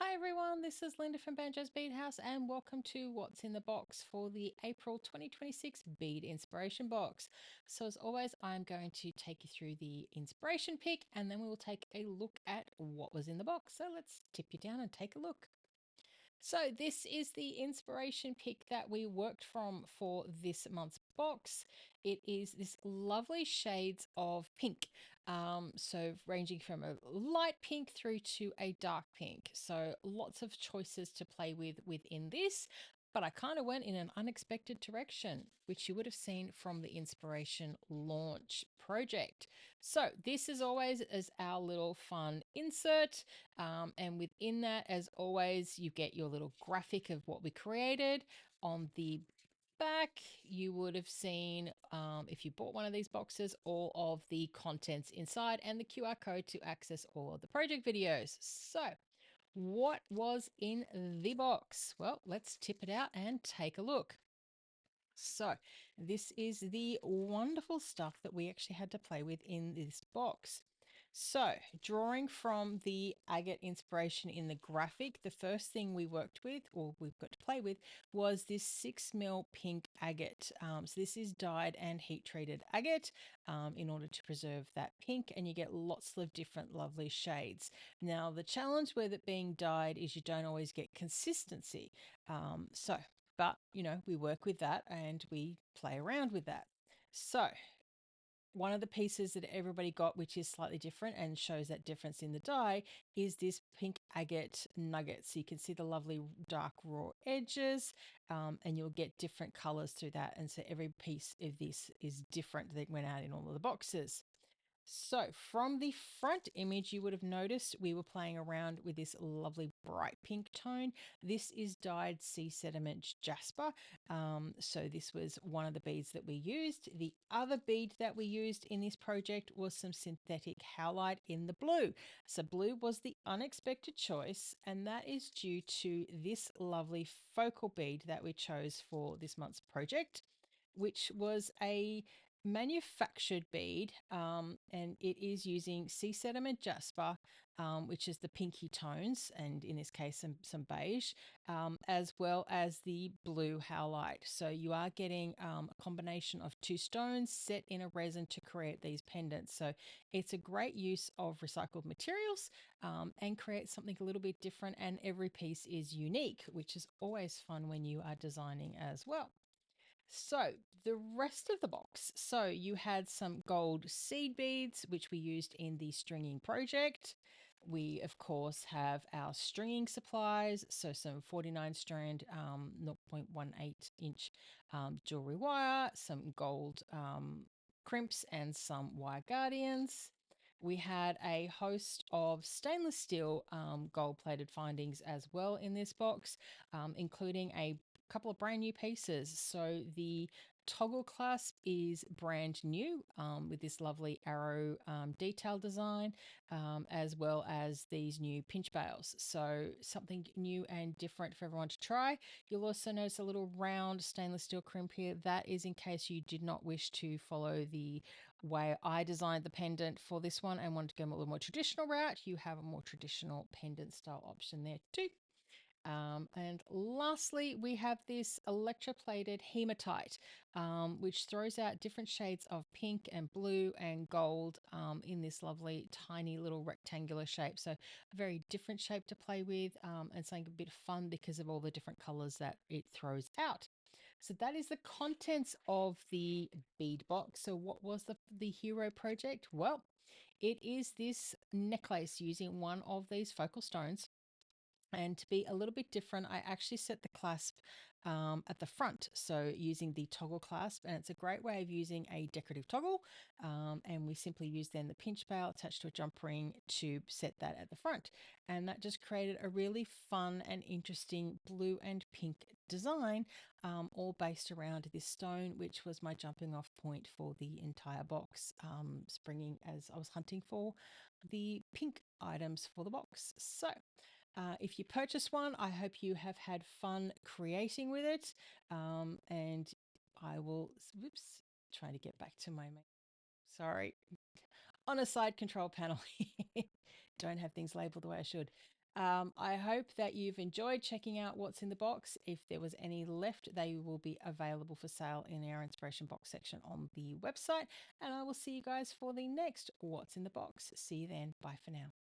Hi everyone, this is Linda from Banjo's Bead House and welcome to What's in the Box for the April 2026 Bead Inspiration Box. So as always, I'm going to take you through the inspiration pick and then we will take a look at what was in the box. So let's tip you down and take a look. So this is the inspiration pick that we worked from for this month's box. It is this lovely shades of pink. So ranging from a light pink through to a dark pink. So lots of choices to play with within this. But I kind of went in an unexpected direction, which you would have seen from the inspiration launch project. So this is always as our little fun insert. And within that, as always, you get your little graphic of what we created. On the back, you would have seen, if you bought one of these boxes, all of the contents inside and the QR code to access all of the project videos. So, what was in the box? Well, let's tip it out and take a look. So, this is the wonderful stuff that we actually had to play with in this box. So, drawing from the agate inspiration in the graphic, the first thing we worked with, or we've got to play with, was this 6 mil pink agate. So, this is dyed and heat treated agate in order to preserve that pink, and you get lots of different lovely shades. Now, the challenge with it being dyed is you don't always get consistency. But we work with that and we play around with that. So, one of the pieces that everybody got, which is slightly different and shows that difference in the dye, is this pink agate nugget. So you can see the lovely dark raw edges, and you'll get different colors through that. And so every piece of this is different that went out in all of the boxes. So from the front image, you would have noticed we were playing around with this lovely bright pink tone. This is dyed sea sediment jasper. So this was one of the beads that we used. The other bead that we used in this project was some synthetic howlite in the blue. So blue was the unexpected choice, and that is due to this lovely focal bead that we chose for this month's project, which was a manufactured bead, and it is using sea sediment jasper, which is the pinky tones, and in this case some beige, as well as the blue howlite. So you are getting a combination of two stones set in a resin to create these pendants. So it's a great use of recycled materials, and create something a little bit different, and every piece is unique, which is always fun when you are designing as well. So the rest of the box. So you had some gold seed beads, which we used in the stringing project. We, of course, have our stringing supplies. So some 49 strand, 0.18 inch jewelry wire, some gold crimps, and some wire guardians. We had a host of stainless steel gold plated findings as well in this box, including a couple of brand new pieces. So the toggle clasp is brand new, with this lovely arrow detail design, as well as these new pinch bails. So something new and different for everyone to try. You'll also notice a little round stainless steel crimp here. That is in case you did not wish to follow the way I designed the pendant for this one and wanted to go a little more traditional route. You have a more traditional pendant style option there too. And lastly, we have this electroplated hematite, which throws out different shades of pink and blue and gold, in this lovely tiny little rectangular shape. So a very different shape to play with, and something a bit of fun because of all the different colors that it throws out. So that is the contents of the bead box. So what was the hero project? Well, it is this necklace using one of these focal stones. And to be a little bit different, I actually set the clasp at the front. So using the toggle clasp, and it's a great way of using a decorative toggle. And we simply use then the pinch bail attached to a jump ring to set that at the front. And that just created a really fun and interesting blue and pink design, all based around this stone, which was my jumping off point for the entire box, springing as I was hunting for the pink items for the box. So if you purchase one, I hope you have had fun creating with it. And I will, whoops, try to get back to my main. Sorry, on a side control panel. Don't have things labeled the way I should. I hope that you've enjoyed checking out what's in the box. If there was any left, they will be available for sale in our inspiration box section on the website. And I will see you guys for the next What's in the Box. See you then. Bye for now.